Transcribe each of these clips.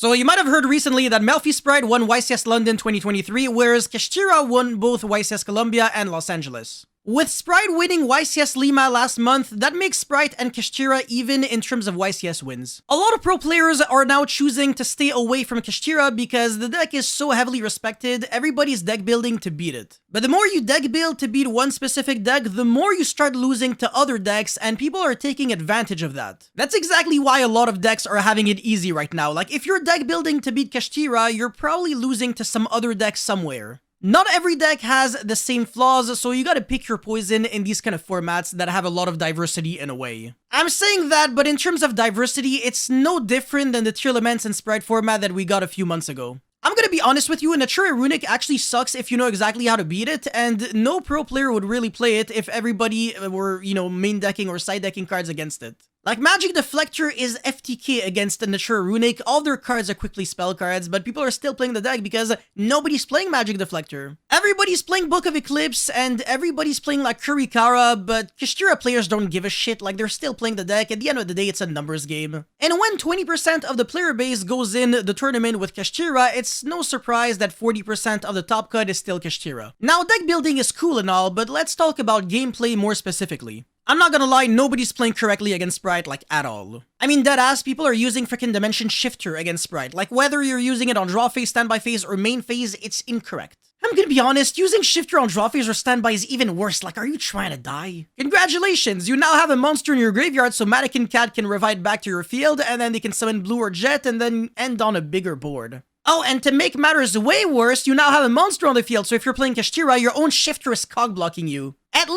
So you might have heard recently that Melffy Sprite won YCS London 2023, whereas Kashtira won both YCS Columbia and Los Angeles. With Sprite winning YCS Lima last month, that makes Sprite and Kashtira even in terms of YCS wins. A lot of pro players are now choosing to stay away from Kashtira because the deck is so heavily respected, everybody's deck building to beat it. But the more you deck build to beat one specific deck, the more you start losing to other decks, and people are taking advantage of that. That's exactly why a lot of decks are having it easy right now. Like, if you're deck building to beat Kashtira, you're probably losing to some other deck somewhere. Not every deck has the same flaws, so you gotta pick your poison in these kind of formats that have a lot of diversity in a way. I'm saying that, but in terms of diversity, it's no different than the Tier Elements and Sprite format that we got a few months ago. I'm gonna be honest with you, Natura Runic actually sucks if you know exactly how to beat it, and no pro player would really play it if everybody were, main decking or side decking cards against it. Like, Magic Deflector is FTK against the Natura Runic, all their cards are quickly spell cards, but people are still playing the deck because nobody's playing Magic Deflector. Everybody's playing Book of Eclipse, and everybody's playing like Kurikara, but Kashtira players don't give a shit, like they're still playing the deck. At the end of the day, it's a numbers game. And when 20% of the player base goes in the tournament with Kashtira, it's no surprise that 40% of the top cut is still Kashtira. Now, deck building is cool and all, but let's talk about gameplay more specifically. I'm not gonna lie, nobody's playing correctly against Sprite, like, at all. I mean, deadass, people are using freaking Dimension Shifter against Sprite. Like, whether you're using it on draw phase, standby phase, or main phase, it's incorrect. I'm gonna be honest, using Shifter on draw phase or standby is even worse. Like, are you trying to die? Congratulations, you now have a monster in your graveyard so Mannequin Cat can revive back to your field, and then they can summon Blue or Jet, and then end on a bigger board. Oh, and to make matters way worse, you now have a monster on the field, so if you're playing Kashtira, your own Shifter is cog-blocking you. At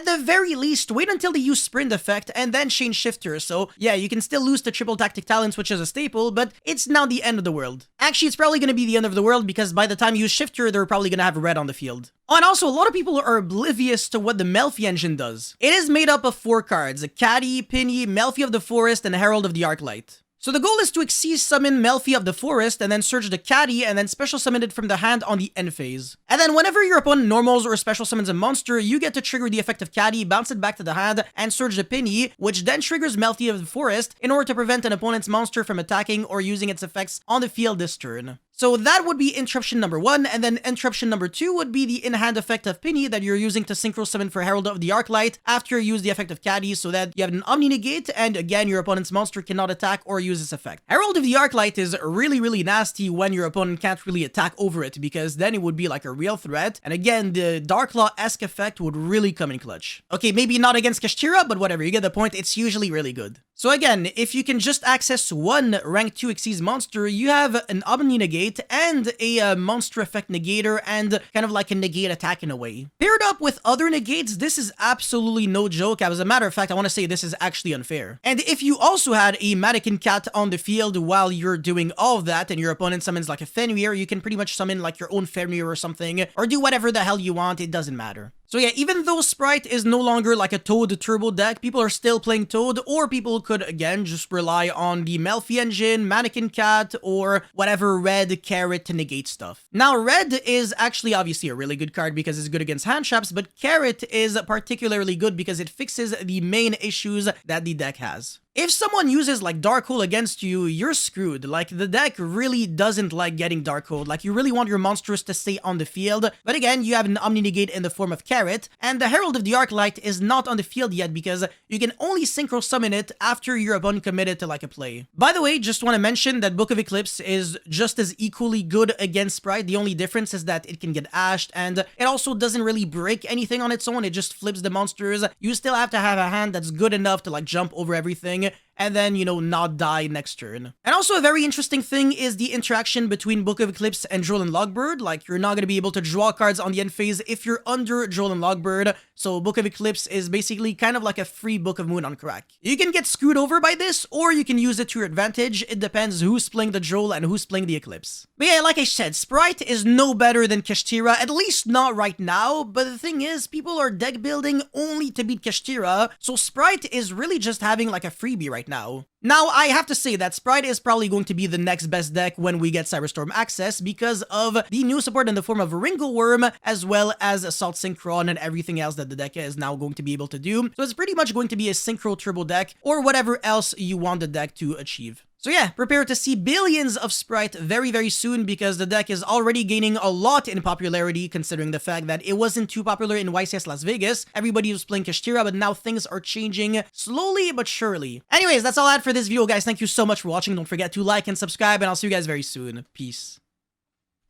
the very least, wait until they use Sprint Effect and then change Shifter, so yeah, you can still lose to Triple Tactic Talents, which is a staple, but it's now the end of the world. Actually, it's probably gonna be the end of the world because by the time you use Shifter, they're probably gonna have red on the field. Oh, and also, a lot of people are oblivious to what the Melffy engine does. It is made up of 4 cards, Caddy, Penny, Melffy of the Forest, and Herald of the Arclight. So the goal is to Xyz summon Melffy of the Forest, and then search the Caddy, and then special summon it from the hand on the end phase. And then whenever your opponent normals or special summons a monster, you get to trigger the effect of Caddy, bounce it back to the hand, and search the Penny, which then triggers Melffy of the Forest in order to prevent an opponent's monster from attacking or using its effects on the field this turn. So that would be interruption number 1, and then interruption number 2 would be the in-hand effect of Penny that you're using to synchro summon for Herald of the Arclight after you use the effect of Caddy, so that you have an Omni Negate, and again, your opponent's monster cannot attack or use this effect. Herald of the Arclight is really nasty when your opponent can't really attack over it, because then it would be like a real threat, and again, the Darklaw-esque effect would really come in clutch. Okay, maybe not against Kashtira, but whatever, you get the point, it's usually really good. So again, if you can just access one rank 2 Xyz monster, you have an Omni Negate and a monster effect negator and kind of like a negate attack in a way. Paired up with other negates, this is absolutely no joke. As a matter of fact, I want to say this is actually unfair. And if you also had a Mannequin Cat on the field while you're doing all of that and your opponent summons like a Fenrir, you can pretty much summon like your own Fenrir or something, or do whatever the hell you want, it doesn't matter. So yeah, even though Sprite is no longer like a Toad turbo deck, people are still playing Toad, or people could, again, just rely on the Melffy engine, Mannequin Cat, or whatever red carrot to negate stuff. Now, red is actually obviously a really good card because it's good against hand traps, but carrot is particularly good because it fixes the main issues that the deck has. If someone uses like Darkhold against you, you're screwed. Like, the deck really doesn't like getting Darkhold. Like, you really want your monsters to stay on the field. But again, you have an Omni Negate in the form of Carrot, and the Herald of the Arclight is not on the field yet because you can only synchro summon it after your opponent committed to like a play. By the way, just want to mention that Book of Eclipse is just as equally good against Sprite. The only difference is that it can get ashed, and it also doesn't really break anything on its own. It just flips the monsters. You still have to have a hand that's good enough to like jump over everything and then, not die next turn. And also a very interesting thing is the interaction between Book of Eclipse and Droll Logbird. Like, you're not going to be able to draw cards on the end phase if you're under Droll Logbird, so Book of Eclipse is basically kind of like a free Book of Moon on crack. You can get screwed over by this, or you can use it to your advantage. It depends who's playing the Droll and who's playing the Eclipse. But yeah, like I said, Sprite is no better than Kashtira, at least not right now, but the thing is, people are deck building only to beat Kashtira, so Sprite is really just having like a freebie right now. Now, I have to say that Sprite is probably going to be the next best deck when we get Cyberstorm access because of the new support in the form of Ringo Worm, as well as Assault Synchron and everything else that the deck is now going to be able to do. So it's pretty much going to be a Synchro Turbo deck, or whatever else you want the deck to achieve. So yeah, prepare to see billions of Sprite very, very soon because the deck is already gaining a lot in popularity considering the fact that it wasn't too popular in YCS Las Vegas. Everybody was playing Kashtira, but now things are changing slowly but surely. Anyways, that's all I had for this video, guys. Thank you so much for watching. Don't forget to like and subscribe, and I'll see you guys very soon. Peace.